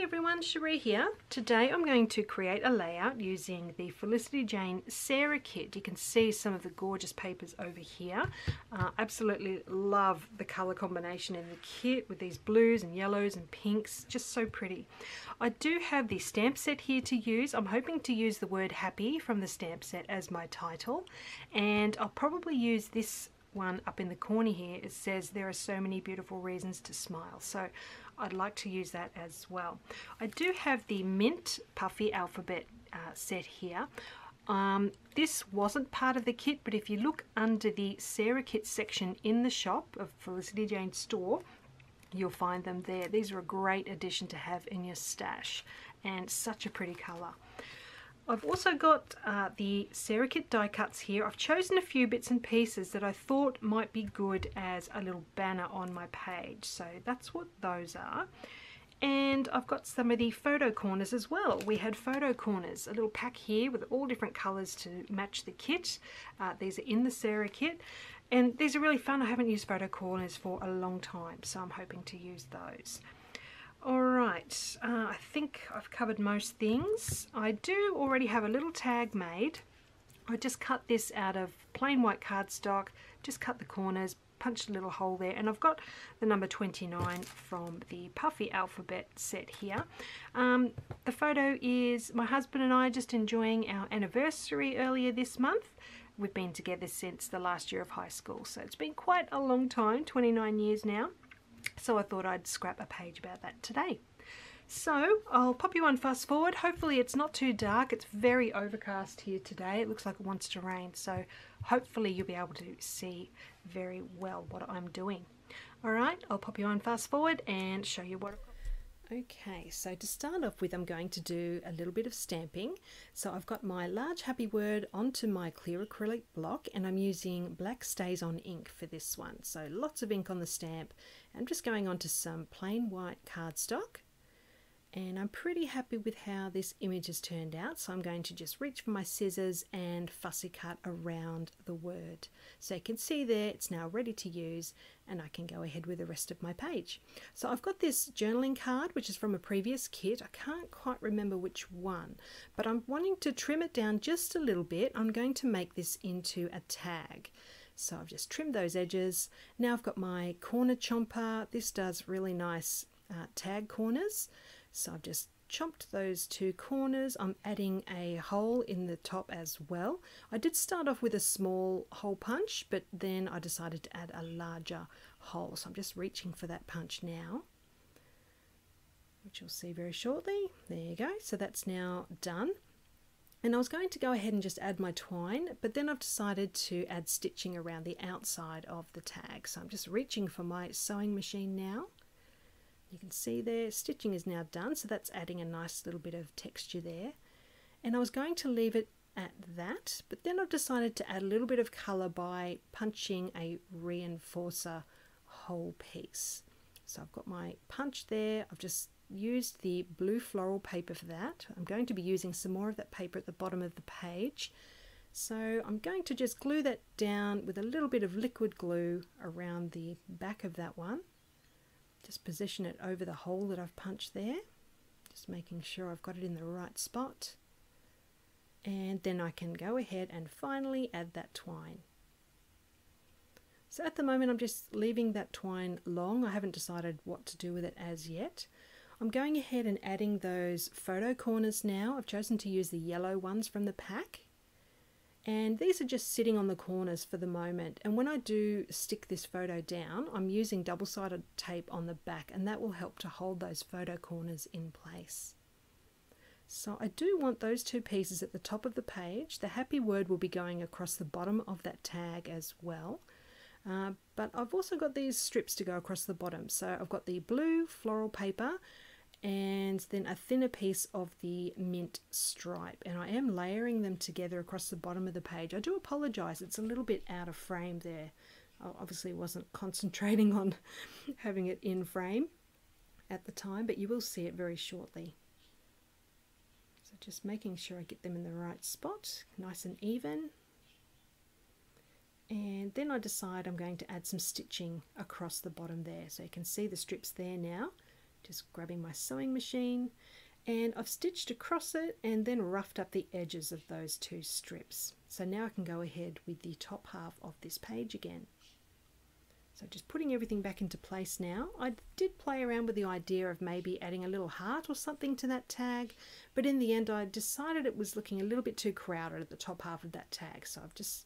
everyone, Sheree here. Today I'm going to create a layout using the Felicity Jane Sarah Kit. You can see some of the gorgeous papers over here. Absolutely love the colour combination in the kit with these blues and yellows and pinks, just so pretty. I do have the stamp set here to use. I'm hoping to use the word happy from the stamp set as my title, and I'll probably use this one up in the corner here. It says there are so many beautiful reasons to smile, so I'd like to use that as well. I do have the mint puffy alphabet set here. This wasn't part of the kit, but if you look under the Sarah Kit section in the shop of Felicity Jane store, you'll find them there. These are a great addition to have in your stash, and such a pretty colour. I've also got the Sarah Kit die cuts here. I've chosen a few bits and pieces that I thought might be good as a little banner on my page. So that's what those are. And I've got some of the photo corners as well. We had photo corners, a little pack here with all different colours to match the kit. These are in the Sarah Kit. And these are really fun. I haven't used photo corners for a long time, so I'm hoping to use those. Alright, I think I've covered most things. I do already have a little tag made. I just cut this out of plain white cardstock, just cut the corners, punched a little hole there, and I've got the number 29 from the Puffy Alphabet set here. The photo is my husband and I just enjoying our anniversary earlier this month. We've been together since the last year of high school, so it's been quite a long time, 29 years now. So I thought I'd scrap a page about that today. So I'll pop you on fast forward. Hopefully it's not too dark. It's very overcast here today. It looks like it wants to rain. So hopefully you'll be able to see very well what I'm doing. Alright, I'll pop you on fast forward and show you what I've got. Okay, so to start off with, I'm going to do a little bit of stamping. So I've got my large happy word onto my clear acrylic block, and I'm using black stays on ink for this one. So lots of ink on the stamp. I'm just going onto some plain white cardstock, and I'm pretty happy with how this image has turned out, so I'm going to just reach for my scissors and fussy cut around the word. So you can see there it's now ready to use, and I can go ahead with the rest of my page. So I've got this journaling card which is from a previous kit. I can't quite remember which one, but I'm wanting to trim it down just a little bit. I'm going to make this into a tag. So I've just trimmed those edges. Now I've got my corner chomper. This does really nice tag corners. So I've just chomped those two corners. I'm adding a hole in the top as well. I did start off with a small hole punch, but then I decided to add a larger hole. So I'm just reaching for that punch now, which you'll see very shortly. There you go. So that's now done. And I was going to go ahead and just add my twine, but then I've decided to add stitching around the outside of the tag. So I'm just reaching for my sewing machine now. You can see there, stitching is now done, so that's adding a nice little bit of texture there. And I was going to leave it at that, but then I've decided to add a little bit of colour by punching a reinforcer whole piece. So I've got my punch there. I've just used the blue floral paper for that. I'm going to be using some more of that paper at the bottom of the page. So I'm going to just glue that down with a little bit of liquid glue around the back of that one. Just position it over the hole that I've punched there, just making sure I've got it in the right spot. And then I can go ahead and finally add that twine. So at the moment I'm just leaving that twine long. I haven't decided what to do with it as yet. I'm going ahead and adding those photo corners now. I've chosen to use the yellow ones from the pack. And these are just sitting on the corners for the moment. And when I do stick this photo down, I'm using double-sided tape on the back, and that will help to hold those photo corners in place. So I do want those two pieces at the top of the page. The happy word will be going across the bottom of that tag as well. But I've also got these strips to go across the bottom. So I've got the blue floral paper and then a thinner piece of the mint stripe, and I am layering them together across the bottom of the page. I do apologise, it's a little bit out of frame there. I obviously wasn't concentrating on having it in frame at the time, but you will see it very shortly. So just making sure I get them in the right spot, nice and even. And then I decide I'm going to add some stitching across the bottom there. So you can see the strips there now. Just grabbing my sewing machine, and I've stitched across it and then roughed up the edges of those two strips. So now I can go ahead with the top half of this page again. So just putting everything back into place now. I did play around with the idea of maybe adding a little heart or something to that tag, but in the end I decided it was looking a little bit too crowded at the top half of that tag. So I've just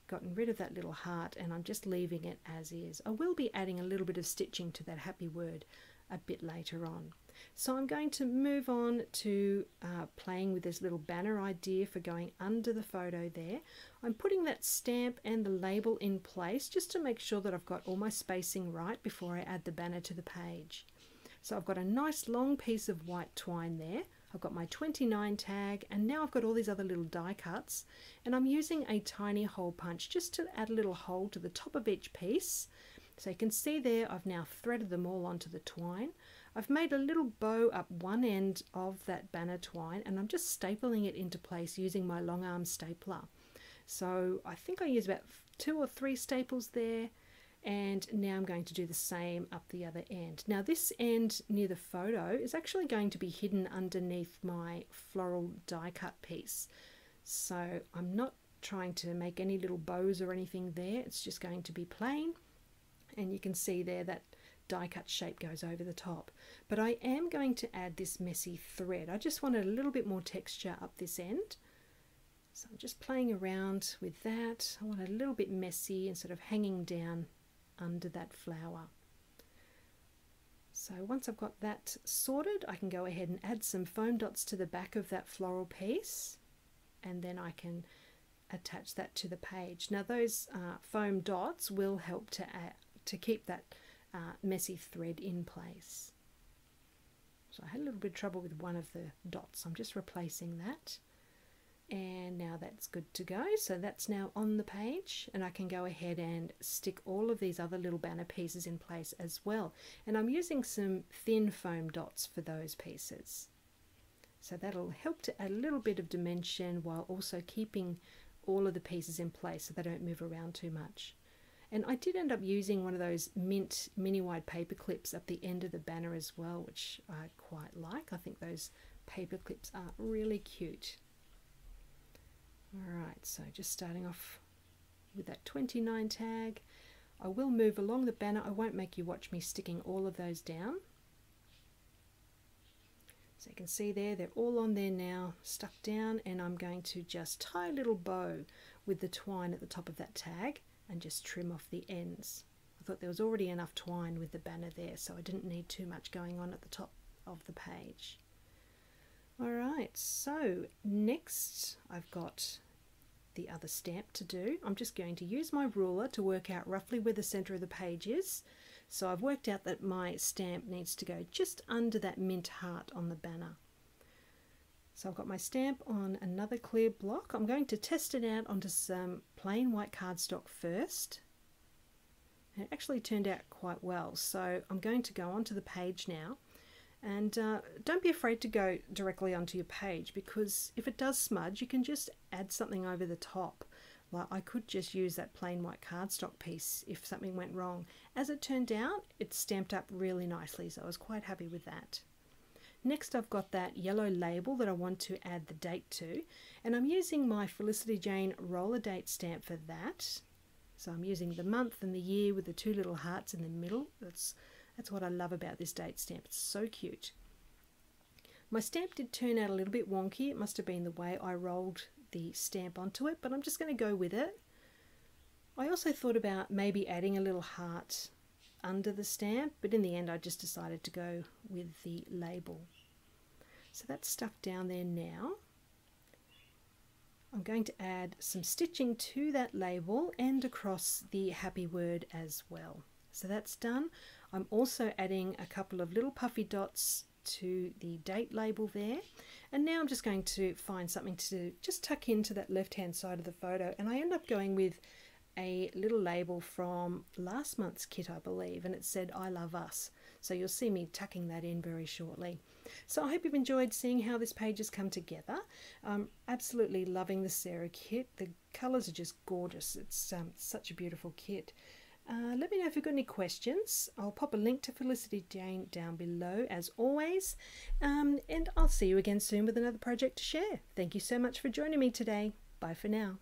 gotten rid of that little heart and I'm just leaving it as is. I will be adding a little bit of stitching to that happy word a bit later on. So I'm going to move on to playing with this little banner idea for going under the photo there. I'm putting that stamp and the label in place just to make sure that I've got all my spacing right before I add the banner to the page. So I've got a nice long piece of white twine there. I've got my 29 tag, and now I've got all these other little die cuts, and I'm using a tiny hole punch just to add a little hole to the top of each piece. So you can see there I've now threaded them all onto the twine. I've made a little bow up one end of that banner twine and I'm just stapling it into place using my long arm stapler. So I think I used about 2 or 3 staples there, and now I'm going to do the same up the other end. Now this end near the photo is actually going to be hidden underneath my floral die cut piece. So I'm not trying to make any little bows or anything there, it's just going to be plain. And you can see there that die cut shape goes over the top. But I am going to add this messy thread. I just wanted a little bit more texture up this end. So I'm just playing around with that. I want it a little bit messy and sort of hanging down under that flower. So once I've got that sorted, I can go ahead and add some foam dots to the back of that floral piece, and then I can attach that to the page. Now those foam dots will help to keep that messy thread in place. So I had a little bit of trouble with one of the dots. I'm just replacing that, and now that's good to go. So that's now on the page, and I can go ahead and stick all of these other little banner pieces in place as well. And I'm using some thin foam dots for those pieces. So that'll help to add a little bit of dimension while also keeping all of the pieces in place so they don't move around too much. And I did end up using one of those mint mini wide paper clips at the end of the banner as well, which I quite like. I think those paper clips are really cute. Alright, so just starting off with that 29 tag. I will move along the banner. I won't make you watch me sticking all of those down. So you can see there, they're all on there now, stuck down, and I'm going to just tie a little bow with the twine at the top of that tag and just trim off the ends. I thought there was already enough twine with the banner there, so I didn't need too much going on at the top of the page. Alright, so next I've got the other stamp to do. I'm just going to use my ruler to work out roughly where the center of the page is. So I've worked out that my stamp needs to go just under that mint heart on the banner. So I've got my stamp on another clear block. I'm going to test it out onto some plain white cardstock first. And it actually turned out quite well. So I'm going to go onto the page now. And don't be afraid to go directly onto your page, because if it does smudge, you can just add something over the top. Like I could just use that plain white cardstock piece if something went wrong. As it turned out, it stamped up really nicely, so I was quite happy with that. Next I've got that yellow label that I want to add the date to, and I'm using my Felicity Jane roller date stamp for that. So I'm using the month and the year with the 2 little hearts in the middle. That's what I love about this date stamp. It's so cute. My stamp did turn out a little bit wonky. It must have been the way I rolled the stamp onto it, but I'm just going to go with it. I also thought about maybe adding a little heart under the stamp, but in the end I just decided to go with the label. So that's stuck down there now. I'm going to add some stitching to that label and across the happy word as well. So that's done. I'm also adding a couple of little puffy dots to the date label there, and now I'm just going to find something to just tuck into that left hand side of the photo, and I end up going with a little label from last month's kit, I believe, and it said I love us. So you'll see me tucking that in very shortly. So I hope you've enjoyed seeing how this page has come together. Absolutely loving the Sarah kit. The colours are just gorgeous. It's such a beautiful kit. Let me know if you've got any questions. I'll pop a link to Felicity Jane down below as always, and I'll see you again soon with another project to share. Thank you so much for joining me today. Bye for now.